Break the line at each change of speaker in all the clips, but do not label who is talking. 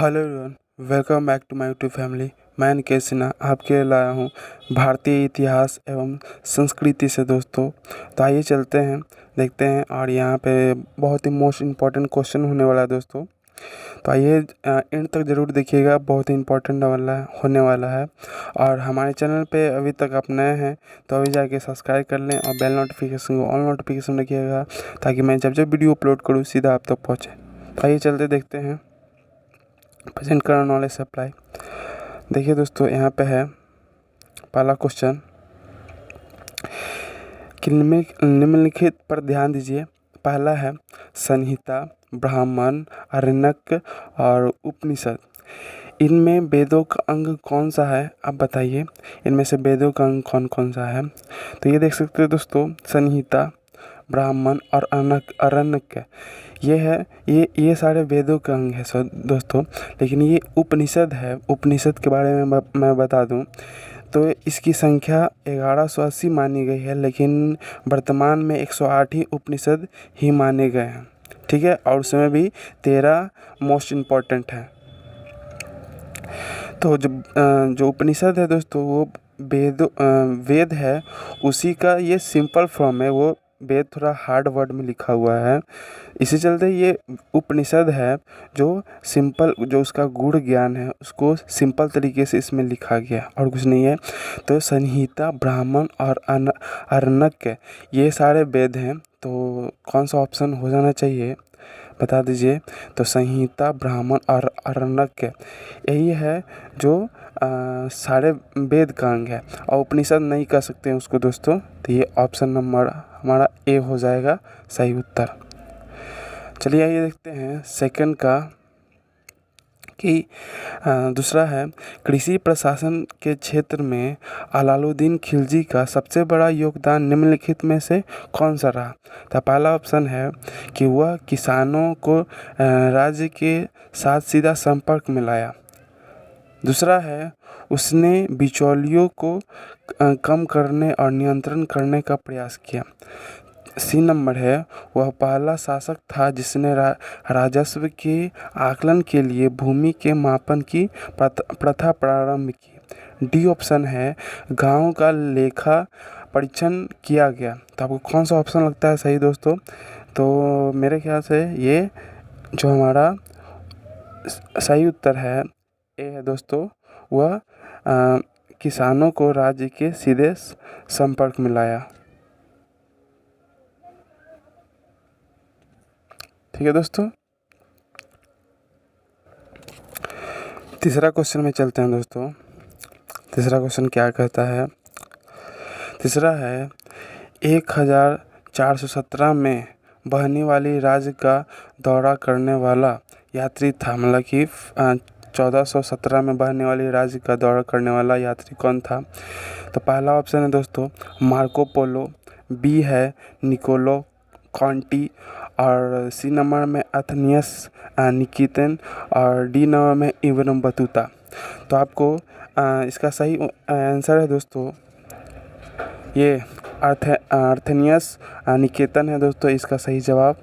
Hello everyone, welcome back to my YouTube family. मैं निकेश सिन्हा आपके लिए लाया हूँ भारतीय इतिहास एवं संस्कृति से दोस्तों। तो आइए चलते हैं, देखते हैं। और यहाँ पे बहुत ही मोस्ट इम्पॉर्टेंट क्वेश्चन होने वाला है दोस्तों। तो आइए एंड तक ज़रूर देखिएगा, बहुत ही इम्पोर्टेंट होने वाला है। और हमारे चैनल पे अभी तक आप नए हैं तो अभी जाके सब्सक्राइब कर लें और बेल नोटिफिकेशन को ऑल नोटिफिकेशन रखिएगा, ताकि मैं जब जब वीडियो अपलोड करूँ सीधा आप तक पहुँचे। तो आइए चलते देखते हैं प्रेजेंट करंट नॉलेज सप्लाई। देखिए दोस्तों, यहाँ पे है पहला क्वेश्चन कि निम्नलिखित पर ध्यान दीजिए। पहला है संहिता, ब्राह्मण, आरण्यक और उपनिषद। इनमें वेदों का अंग कौन सा है, आप बताइए। इनमें से वेदों का अंग कौन कौन सा है? तो ये देख सकते हो दोस्तों, संहिता, ब्राह्मण और आरण्यक ये है, ये सारे वेदों का अंग है दोस्तों। लेकिन ये उपनिषद है। उपनिषद के बारे में मैं बता दूं तो इसकी संख्या 1180 मानी गई है, लेकिन वर्तमान में 108 ही उपनिषद ही माने गए हैं। ठीक है, और उसमें भी 13 मोस्ट इम्पॉर्टेंट है। तो जो उपनिषद है दोस्तों, वो वेद है, उसी का ये सिंपल फॉर्म है। वो वेद थोड़ा हार्ड वर्ड में लिखा हुआ है, इसी चलते ये उपनिषद है जो सिंपल, जो उसका गूढ़ ज्ञान है उसको सिंपल तरीके से इसमें लिखा गया और कुछ नहीं है। तो संहिता, ब्राह्मण और आरण्यक ये सारे वेद हैं। तो कौन सा ऑप्शन हो जाना चाहिए, बता दीजिए। तो संहिता, ब्राह्मण और आरण्यक यही है जो सारे वेद का अंग है, और उपनिषद नहीं कह सकते हैं उसको दोस्तों। तो ये ऑप्शन नंबर हमारा ए हो जाएगा सही उत्तर। चलिए आइए देखते हैं सेकंड का कि दूसरा है कृषि प्रशासन के क्षेत्र में अलाउद्दीन खिलजी का सबसे बड़ा योगदान निम्नलिखित में से कौन सा रहा? तो पहला ऑप्शन है कि वह किसानों को राज्य के साथ सीधा संपर्क में लाया। दूसरा है उसने बिचौलियों को कम करने और नियंत्रण करने का प्रयास किया। सी नंबर है वह पहला शासक था जिसने राजस्व के आकलन के लिए भूमि के मापन की प्रथा प्रारंभ की। डी ऑप्शन है गांव का लेखा परीक्षण किया गया। तो आपको कौन सा ऑप्शन लगता है सही दोस्तों? तो मेरे ख्याल से ये जो हमारा सही उत्तर है ए है दोस्तों। वह किसानों को राज्य के सीधे संपर्क में लाया। ठीक है दोस्तों, तीसरा क्वेश्चन में चलते हैं दोस्तों। तीसरा क्वेश्चन क्या कहता है? तीसरा है 1417 में बहने वाली राज्य का दौरा करने वाला यात्री था। मतलब कि 1417 में बहने वाली राज्य का दौरा करने वाला यात्री कौन था? तो पहला ऑप्शन है दोस्तों मार्को पोलो, बी है निकोलो कॉन्टी, और सी नंबर में अथनियस निकितन, और डी नंबर में इब्न बतूता। तो आपको इसका सही आंसर है दोस्तों ये अर्थनियस निकेतन है दोस्तों, इसका सही जवाब।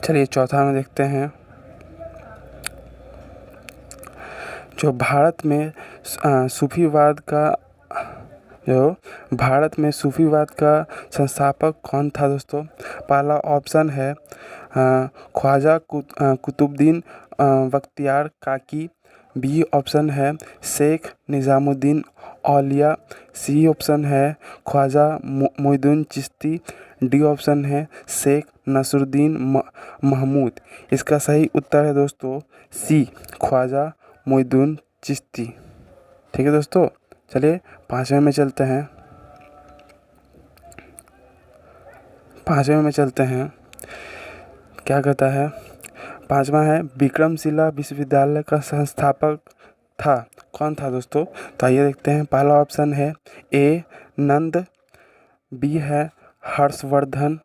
चलिए चौथा में देखते हैं। जो भारत में सूफीवाद का संस्थापक कौन था दोस्तों? पहला ऑप्शन है ख्वाजा कुतुबुद्दीन बख्तियार काकी। बी ऑप्शन है शेख निज़ामुद्दीन औलिया। सी ऑप्शन है ख्वाजा मोइनुद्दीन चिश्ती। डी ऑप्शन है शेख नसरुद्दीन महमूद। इसका सही उत्तर है दोस्तों सी, ख्वाजा मोइनुद्दीन चिश्ती। ठीक है दोस्तों, चलिए पाँचवें में चलते हैं। क्या कहता है? पांचवा है विक्रमशिला विश्वविद्यालय का संस्थापक था। कौन था दोस्तों? तो आइए देखते हैं। पहला ऑप्शन है ए नंद, बी है हर्षवर्धन,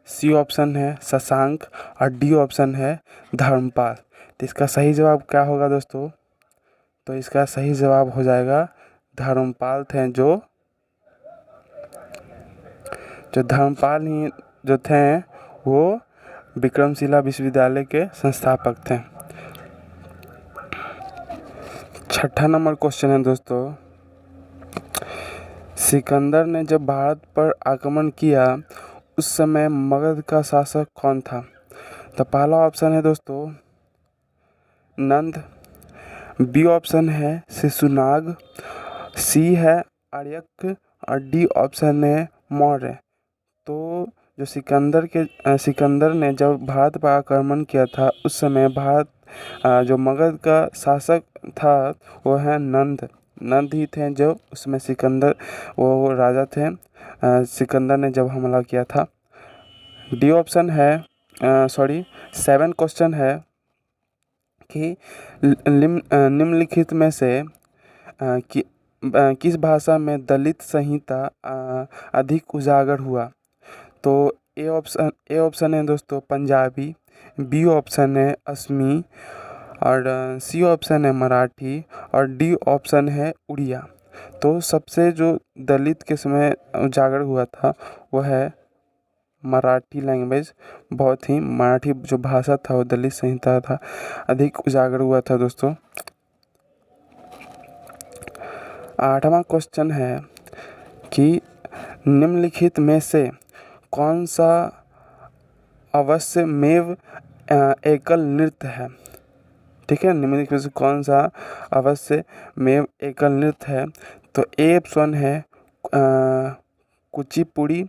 सी ऑप्शन है शशांक, और डी ऑप्शन है धर्मपाल। तो इसका सही जवाब क्या होगा दोस्तों? तो इसका सही जवाब हो जाएगा धर्मपाल थे। जो धर्मपाल ही जो थे वो विक्रमशिला विश्वविद्यालय के संस्थापक थे। छठा नंबर क्वेश्चन है दोस्तों, सिकंदर ने जब भारत पर आक्रमण किया उस समय मगध का शासक कौन था? तो पहला ऑप्शन है दोस्तों नंद, बी ऑप्शन है शिशुनाग, सी है आर्यक और डी ऑप्शन है मौर्य। तो जो सिकंदर ने जब भारत पर आक्रमण किया था उस समय जो मगध का शासक था वो है नंद ही थे, जो उसमें सिकंदर वो राजा थे सिकंदर ने जब हमला किया था। डी ऑप्शन है सेवन क्वेश्चन है कि निम्नलिखित में से किस भाषा में दलित संहिता अधिक उजागर हुआ? तो ए ऑप्शन है दोस्तों पंजाबी, बी ऑप्शन है असमी और सी ऑप्शन है मराठी और डी ऑप्शन है उड़िया। तो सबसे जो दलित के समय उजागर हुआ था वो है मराठी लैंग्वेज। बहुत ही मराठी जो भाषा था वो दलित संहिता था अधिक उजागर हुआ था दोस्तों। आठवां क्वेश्चन है कि निम्नलिखित में से कौन सा अवश्यमेव एकल नृत्य है? ठीक है, निम्नलिखित में से कौन सा अवश्यमेव एकल नृत्य है? तो ए ऑप्शन है कुचिपुड़ी,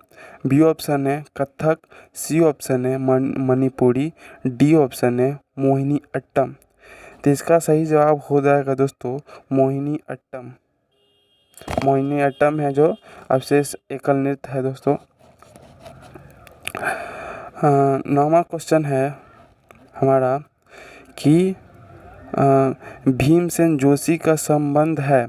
बी ऑप्शन है कथक, सी ऑप्शन है मणिपुरी, डी ऑप्शन है मोहिनी अट्टम। तो इसका सही जवाब हो जाएगा दोस्तों मोहिनी अट्टम। मोहिनी अट्टम है जो अवशेष एकल नृत्य है दोस्तों। नौवां क्वेश्चन है हमारा कि भीमसेन जोशी का संबंध है,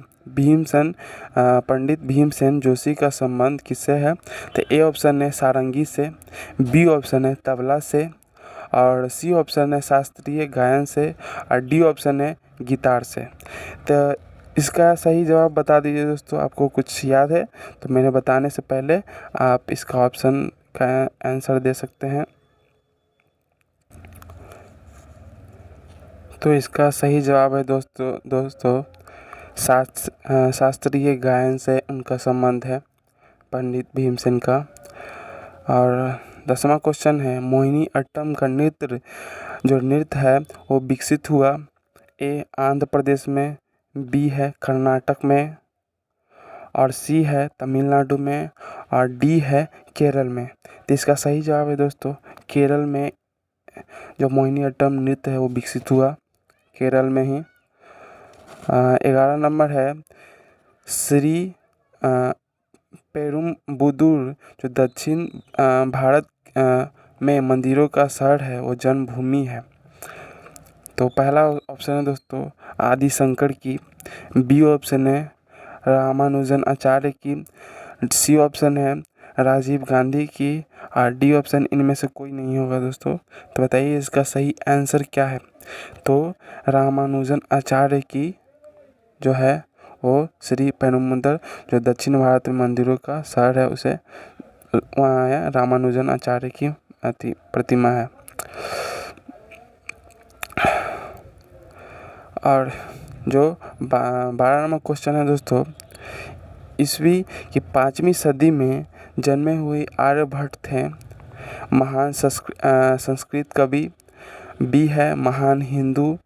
पंडित भीमसेन जोशी का संबंध किससे है? तो ए ऑप्शन है सारंगी से, बी ऑप्शन है तबला से और सी ऑप्शन है शास्त्रीय गायन से और डी ऑप्शन है गिटार से। तो इसका सही जवाब बता दीजिए दोस्तों, आपको कुछ याद है तो मैंने बताने से पहले आप इसका ऑप्शन का आंसर दे सकते हैं। तो इसका सही जवाब है दोस्तों शास्त्रीय गायन से उनका संबंध है पंडित भीमसेन का। और 10वां क्वेश्चन है मोहिनी अट्टम का नृत्य है वो विकसित हुआ ए आंध्र प्रदेश में, बी है कर्नाटक में और सी है तमिलनाडु में और डी है केरल में। तो इसका सही जवाब है दोस्तों केरल में जो मोहिनी अट्टम नृत्य है वो विकसित हुआ केरल में ही। 11 नंबर है श्री पेरुम्बुदूर जो दक्षिण भारत में मंदिरों का शहर है वो जन्मभूमि है। तो पहला ऑप्शन है दोस्तों आदि शंकर की, बी ऑप्शन है रामानुजन आचार्य की, सी ऑप्शन है राजीव गांधी की और डी ऑप्शन इनमें से कोई नहीं होगा दोस्तों। तो बताइए इसका सही आंसर क्या है? तो रामानुजन आचार्य की जो है वो श्री पेरुम्बुदूर जो दक्षिण भारत में मंदिरों का शहर है उसे वहाँ है रामानुजन आचार्य की प्रतिमा है। और जो 12 नंबर क्वेश्चन है दोस्तों, ईस्वी की 5वीं सदी में जन्मे हुए आर्यभट्ट थे महान संस्कृत कवि, बी है महान हिंदू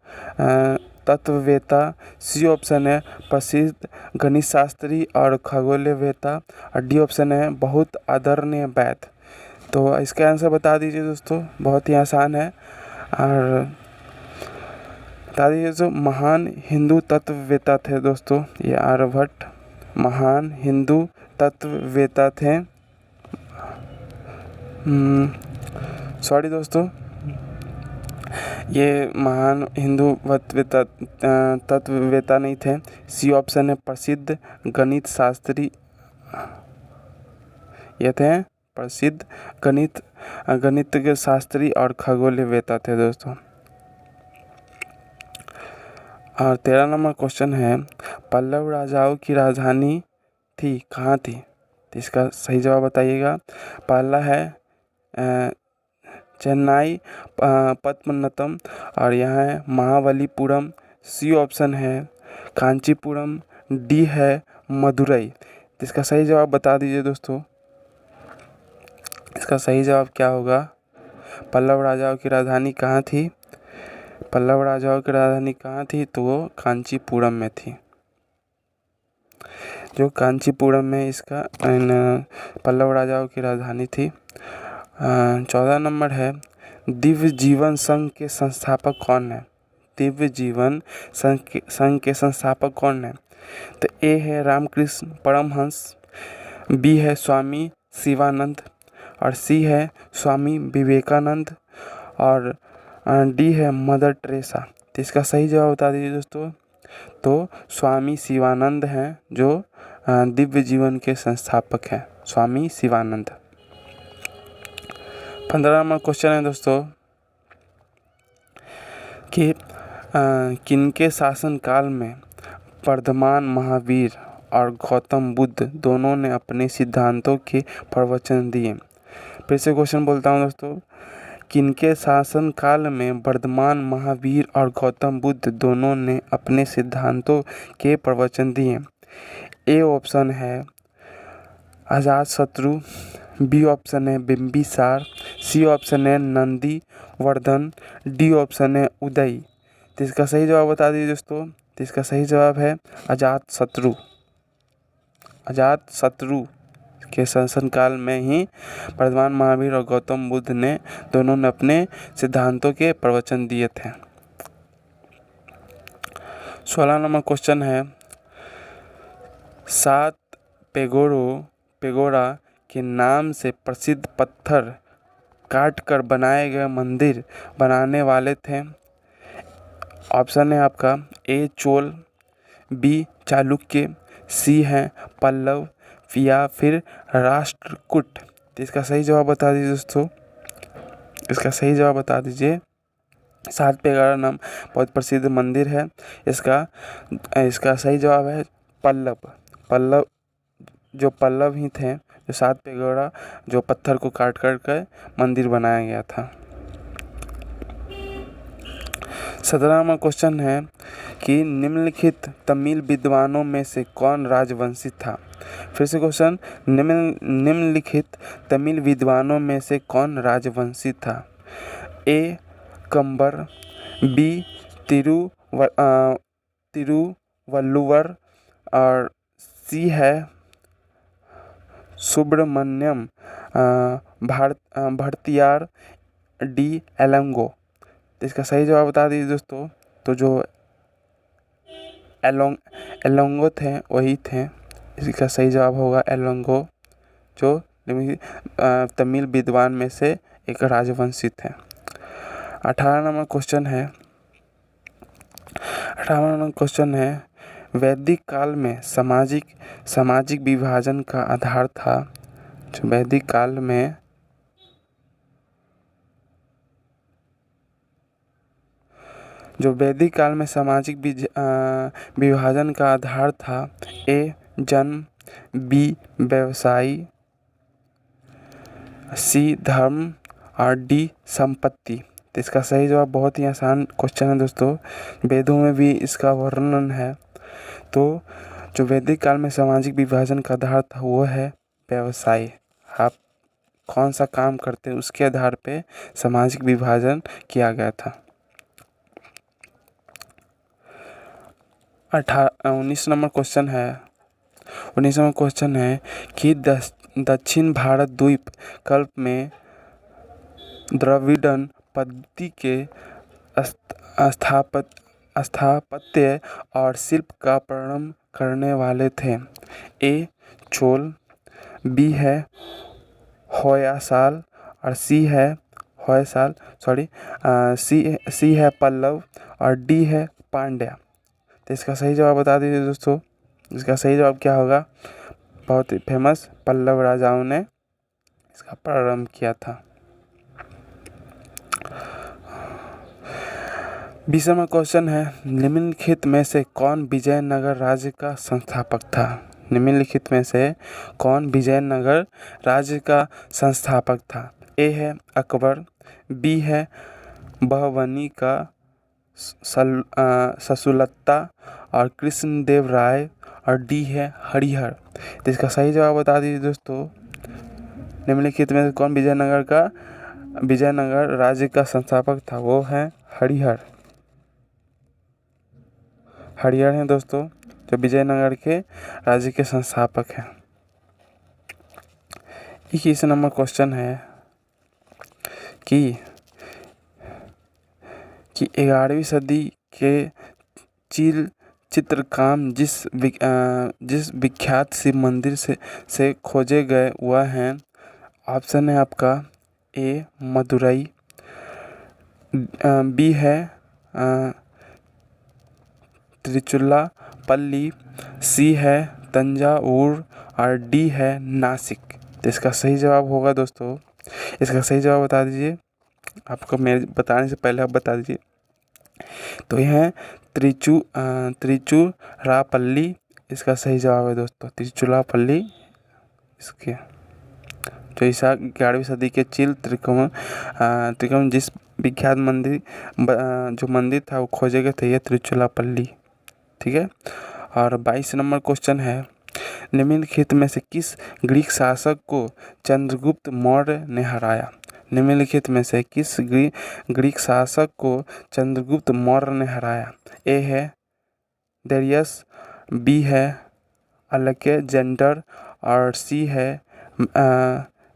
तत्ववेता, सी ऑप्शन है प्रसिद्ध गणित शास्त्री और खगोलवेता और डी ऑप्शन है बहुत आदरणीय वैद्य। तो इसका आंसर बता दीजिए दोस्तों, बहुत ही आसान है और बता दीजिए जो महान हिंदू तत्ववेता थे दोस्तों ये आर्यभट्ट महान हिंदू तत्ववेता थे। सॉरी दोस्तों ये महान हिंदू तत्ववेता नहीं थे। सी ऑप्शन है प्रसिद्ध गणित शास्त्री ये थे प्रसिद्ध गणित के शास्त्री और खगोलवेता थे दोस्तों। और 13 नंबर क्वेश्चन है पल्लव राजाओं की राजधानी थी कहाँ थी? तो इसका सही जवाब बताइएगा। पहला है चेन्नई पद्मनाभम और यहाँ है महाबलीपुरम, सी ऑप्शन है कांचीपुरम, डी है मदुरई। इसका सही जवाब बता दीजिए दोस्तों। इसका सही जवाब क्या होगा? पल्लव राजाओं की राजधानी कहाँ थी? पल्लव राजाओं की राजधानी कहाँ थी? तो वो कांचीपुरम में थी। जो कांचीपुरम में इसका पल्लव राजाओं की राजधानी थी। 14 नंबर है, दिव्य जीवन संघ के संस्थापक कौन है? दिव्य जीवन संघ के संस्थापक कौन है? तो ए है रामकृष्ण परमहंस, बी है स्वामी शिवानंद, और सी है स्वामी विवेकानंद, और डी है मदर टेरेसा। तो इसका सही जवाब बता दीजिए दोस्तों। तो स्वामी शिवानंद हैं जो दिव्य जीवन के संस्थापक हैं, स्वामी शिवानंद। 15 नंबर क्वेश्चन है दोस्तों कि किनके शासनकाल में वर्धमान महावीर और गौतम बुद्ध दोनों ने अपने सिद्धांतों के प्रवचन दिए? फिर से क्वेश्चन बोलता हूँ दोस्तों, किनके शासनकाल में वर्धमान महावीर और गौतम बुद्ध दोनों ने अपने सिद्धांतों के प्रवचन दिए? ए ऑप्शन है अजातशत्रु, बी ऑप्शन है बिंबिसार, सी ऑप्शन है नंदी वर्धन, डी ऑप्शन है उदय। तो इसका सही जवाब बता दीजिए दोस्तों। तो इसका सही जवाब है अजातशत्रु। अजातशत्रु के शासनकाल में ही वर्धमान महावीर और गौतम बुद्ध ने दोनों ने अपने सिद्धांतों के प्रवचन दिए थे। 16 नंबर क्वेश्चन है, 7 पेगोड़ा के नाम से प्रसिद्ध पत्थर काट कर बनाए गए मंदिर बनाने वाले थे? ऑप्शन है आपका ए चोल, बी चालुक्य, सी है पल्लव, या फिर राष्ट्रकूट। तो इसका सही जवाब बता दीजिए दोस्तों। इसका सही जवाब बता दीजिए। 7 पेगोड़ा नाम बहुत प्रसिद्ध मंदिर है। इसका सही जवाब है पल्लव। जो पल्लव ही थे, जो 7 पेगोड़ा जो पत्थर को काट कर मंदिर बनाया गया था। 17वां क्वेश्चन है कि निम्नलिखित तमिल विद्वानों में से कौन राजवंशी था? फिर से क्वेश्चन, निम्नलिखित तमिल विद्वानों में से कौन राजवंशी था? ए कंबर, बी तिरुवल्लुवर, और सी है सुब्रमण्यम भरतियार, डी एलंगो। तो इसका सही जवाब बता दीजिए दोस्तों। तो जो एलोंगो थे वही थे। इसका सही जवाब होगा एलोंगो, जो तमिल विद्वान में से एक राजवंशी थे। 18 नंबर क्वेश्चन है, वैदिक काल में सामाजिक विभाजन का आधार था? जो वैदिक काल में सामाजिक विभाजन का आधार था? ए जन्म, बी व्यवसाय, सी धर्म, और डी संपत्ति। तो इसका सही जवाब बहुत ही आसान क्वेश्चन है दोस्तों। वेदों में भी इसका वर्णन है। तो जो वैदिक काल में सामाजिक विभाजन का आधार था वो है व्यवसाय। आप कौन सा काम करते हैं उसके आधार पे सामाजिक विभाजन किया गया था। 19 नंबर क्वेश्चन है कि दक्षिण भारत द्वीप कल्प में द्रविड़न पद्धति के स्थापत्य और शिल्प का प्रारंभ करने वाले थे? ए चोल, बी है होयसाल, और सी है पल्लव, और डी है पांड्या। तो इसका सही जवाब बता दीजिए दोस्तों। इसका सही जवाब क्या होगा? बहुत ही फेमस पल्लव राजाओं ने इसका प्रारंभ किया था। 20वां क्वेश्चन है, निम्नलिखित में से कौन विजयनगर राज्य का संस्थापक था? निम्नलिखित में से कौन विजयनगर राज्य का संस्थापक था? ए है अकबर, बी है बहवनी का ससुलता, और कृष्णदेव राय और डी है हरिहर। तो इसका सही जवाब बता दीजिए दोस्तों। निम्नलिखित में से कौन विजयनगर राज्य का संस्थापक था? वो है हरिहर। हरिहर हैं दोस्तों जो विजयनगर के राज्य के संस्थापक हैं। 21 नंबर क्वेश्चन है कि 11वीं सदी के चित्रकाम जिस विख्यात शिव मंदिर से खोजे गए वह हैं। ऑप्शन है आपका ए मदुरई, बी है तिरुचिरापल्ली, सी है तंजावुर और डी है नासिक। तो इसका सही जवाब होगा दोस्तों, इसका सही जवाब बता दीजिए। आपको मेरे बताने से पहले आप बता दीजिए। तो यह है तिरुचिरापल्ली। इसका सही जवाब है दोस्तों तिरुचिरापल्ली। इसके जो ईसा 11वीं सदी के त्रिकोण जिस विख्यात जो मंदिर था वो खोजे गए थे, ये तिरुचिरापल्ली। ठीक है। और 22 नंबर क्वेश्चन है, निम्नलिखित में से किस ग्रीक शासक को चंद्रगुप्त मौर्य ने हराया? निम्नलिखित में से किस ग्रीक शासक को चंद्रगुप्त मौर्य ने हराया? ए है डेरियस, बी है अलेक्जेंडर और सी है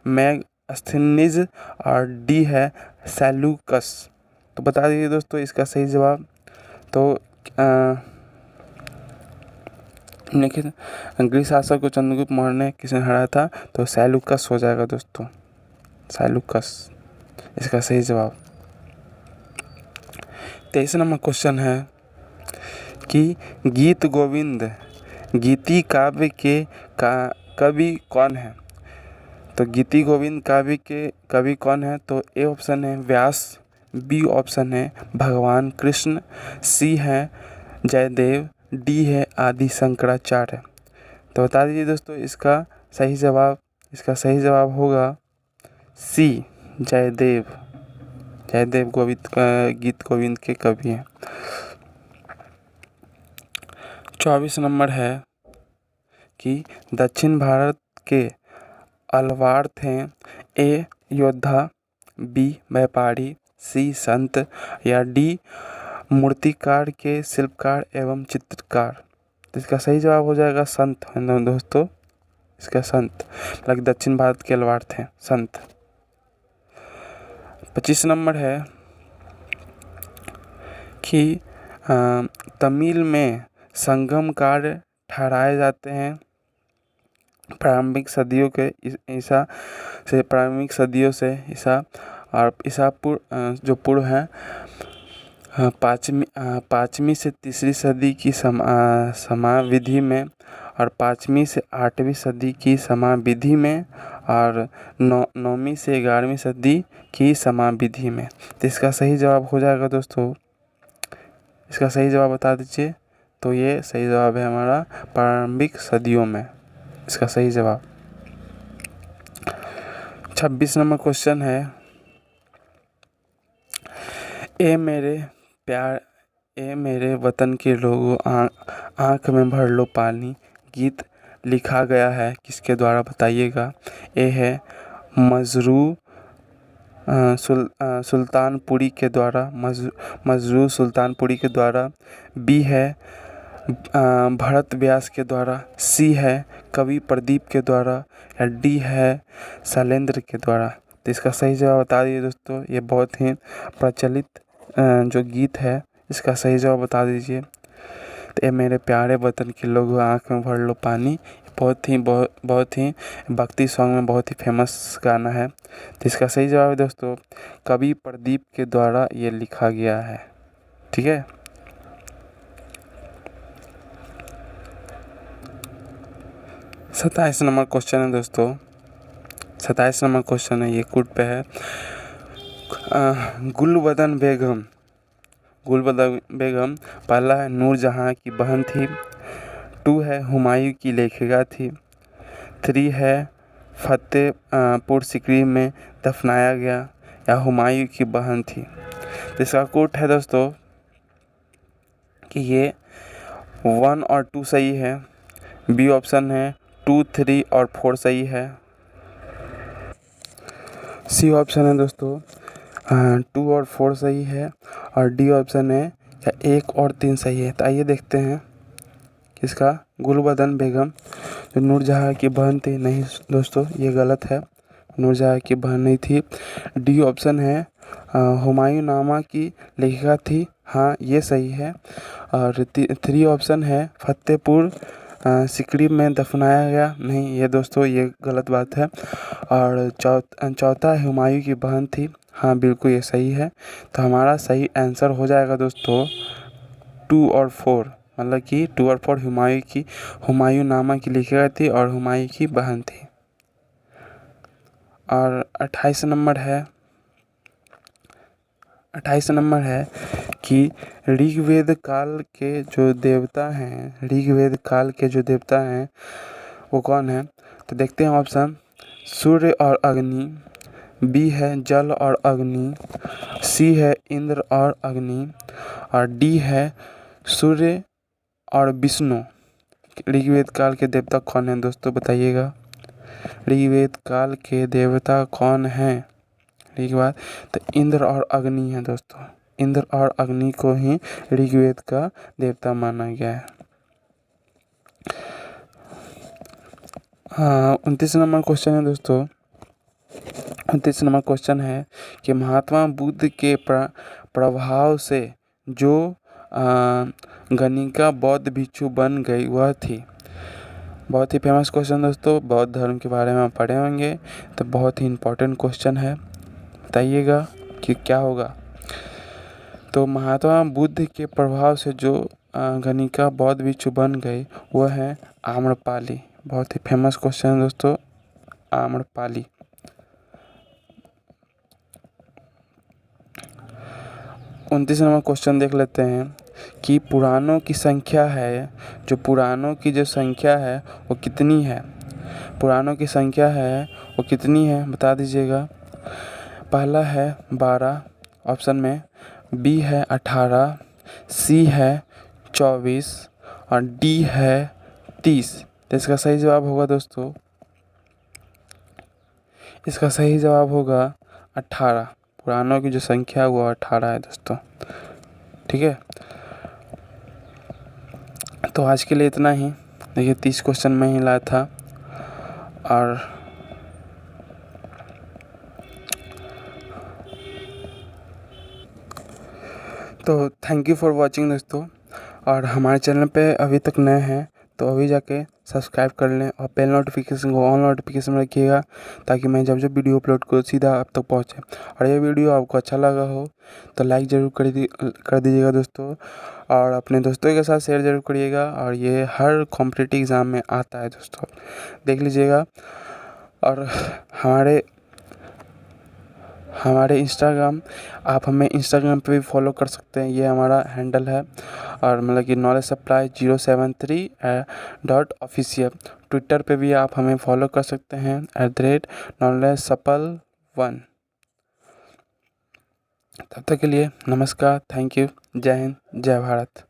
मैगस्थनीज और डी है सेल्यूकस। तो बता दीजिए दोस्तों इसका सही जवाब। तो निम्नलिखित ग्रीक शासक को चंद्रगुप्त मौर्य ने किसने हराया था? तो सेल्यूकस हो जाएगा दोस्तों, सेल्यूकस इसका सही जवाब। 23 नंबर क्वेश्चन है कि गीत गोविंद गीति काव्य के कवि कौन है? तो गीति गोविंद काव्य के कवि कौन है? तो ए ऑप्शन है व्यास, बी ऑप्शन है भगवान कृष्ण, सी है जयदेव, डी है आदि शंकराचार्य। तो बता दीजिए दोस्तों इसका सही जवाब। इसका सही जवाब होगा सी जयदेव। जयदेव गीत गोविंद के कवि हैं। 24 नंबर है कि दक्षिण भारत के अलवार थे। ए योद्धा, बी व्यापारी, सी संत या डी मूर्तिकार के शिल्पकार एवं चित्रकार। तो इसका सही जवाब हो जाएगा संत है दोस्तों। इसका संत मतलब दक्षिण भारत के अलवार थे संत। 25 नंबर है कि तमिल में संगम कार्य ठहराए जाते हैं प्रारंभिक सदियों से ईसा और ईसा जो पूर्व है 5वीं से 3री सदी की समाविधि में और 5वीं से 8वीं सदी की समाविधि में और 9वीं से 11वीं सदी की समाविधि में। तो इसका सही जवाब हो जाएगा दोस्तों। इसका सही जवाब बता दीजिए। तो ये सही जवाब है हमारा प्रारंभिक सदियों में। इसका सही जवाब। 26 नंबर क्वेश्चन है, ए मेरे वतन के लोगों आँख में भर लो पानी गीत लिखा गया है किसके द्वारा बताइएगा? ए है मजरू सुल्तानपुरी के द्वारा, मजरू सुल्तानपुरी के द्वारा, बी है भरत व्यास के द्वारा, सी है कवि प्रदीप के द्वारा या डी है शैलेंद्र के द्वारा। तो इसका सही जवाब बता दीजिए दोस्तों। ये बहुत ही प्रचलित जो गीत है, इसका सही जवाब बता दीजिए। तो ये मेरे प्यारे वतन के लोगों आँख में भर लो पानी बहुत ही भक्ति सॉन्ग में बहुत ही फेमस गाना है। तो इसका सही जवाब है दोस्तों कवि प्रदीप के द्वारा ये लिखा गया है। ठीक है। 27 नंबर क्वेश्चन है दोस्तों। 27 नंबर क्वेश्चन है, ये कूट पे है। गुलबदन बेगम पहला है नूरजहां की बहन थी, 2 है हुमायूं की लेखिका थी, 3 है फतेहपुर सीकरी में दफनाया गया या हुमायूं की बहन थी। तो इसका कोट है दोस्तों कि ये 1 और 2 सही है। बी ऑप्शन है 2, 3 और 4 सही है। सी ऑप्शन है दोस्तों 2 और 4 सही है। और डी ऑप्शन है 1 और 3 सही है। तो आइए देखते हैं किसका। गुलबदन बेगम जो नूरजहाँ की बहन थी, नहीं दोस्तों ये गलत है, नूरजहाँ की बहन नहीं थी। डी ऑप्शन है हुमायूं नामा की लेखिका थी, हाँ ये सही है। और 3 ऑप्शन है फतेहपुर सिकरी में दफनाया गया, नहीं ये दोस्तों ये गलत बात है। और चौथा हुमायूं की बहन थी, हाँ बिल्कुल ये सही है। तो हमारा सही आंसर हो जाएगा दोस्तों 2 और 4, मतलब कि 2 और 4 हुमायूं नामा की लेखिका थी और हुमायूं की बहन थी। और 28 नंबर है कि ऋग्वेद काल के जो देवता हैं वो कौन है। तो देखते हैं ऑप्शन। सूर्य और अग्नि, बी है जल और अग्नि, सी है इंद्र और अग्नि, और डी है सूर्य और विष्णु। ऋग्वेद काल के देवता कौन है दोस्तों, बताइएगा। ऋग्वेद काल के देवता कौन हैं। ऋग्वेद तो इंद्र और अग्नि है दोस्तों, इंद्र और अग्नि को ही ऋग्वेद का देवता माना गया है। हाँ 29 नंबर क्वेश्चन है दोस्तों। 29 नंबर क्वेश्चन है कि महात्मा बुद्ध के प्रभाव से जो गणिका बौद्ध भिक्षु बन गई वह थी। बहुत ही फेमस क्वेश्चन दोस्तों, बौद्ध धर्म के बारे में आप पढ़े होंगे, तो बहुत ही इम्पोर्टेंट क्वेश्चन है। बताइएगा कि क्या होगा। तो महात्मा बुद्ध के प्रभाव से जो गणिका बौद्ध भिक्षु बन गई वह है आम्रपाली। बहुत ही फेमस क्वेश्चन है दोस्तों, आम्रपाली। उनतीस नंबर क्वेश्चन देख लेते हैं कि पुराणों की जो संख्या है वो कितनी है। पुराणों की संख्या है वो कितनी है बता दीजिएगा। पहला है 12 ऑप्शन में, बी है 18, सी है 24 और डी है 30। तो इसका सही जवाब होगा दोस्तों, इसका सही जवाब होगा 18। पुराणों की जो संख्या है वो 18 है दोस्तों, ठीक है। तो आज के लिए इतना ही। देखिए 30 क्वेश्चन में ही लाया था। और तो थैंक यू फॉर वॉचिंग दोस्तों। और हमारे चैनल पे अभी तक नए हैं तो अभी जाके सब्सक्राइब कर लें और बेल नोटिफिकेशन को ऑन नोटिफिकेशन में रखिएगा, ताकि मैं जब वीडियो अपलोड करूँ सीधा आप तक पहुँचे। और ये वीडियो आपको अच्छा लगा हो तो लाइक ज़रूर कर दीजिएगा दोस्तों, और अपने दोस्तों के साथ शेयर ज़रूर करिएगा। और ये हर कॉम्पिटिटिव एग्ज़ाम में आता है दोस्तों, देख लीजिएगा। और हमारे इंस्टाग्राम, आप हमें इंस्टाग्राम पे भी फॉलो कर सकते हैं, ये हमारा हैंडल है। और मतलब कि नॉलेज सप्लाई 073.official। ट्विटर पे भी आप हमें फॉलो कर सकते हैं @knowledgesupple1। तब तक के लिए नमस्कार, थैंक यू, जय हिंद, जय भारत।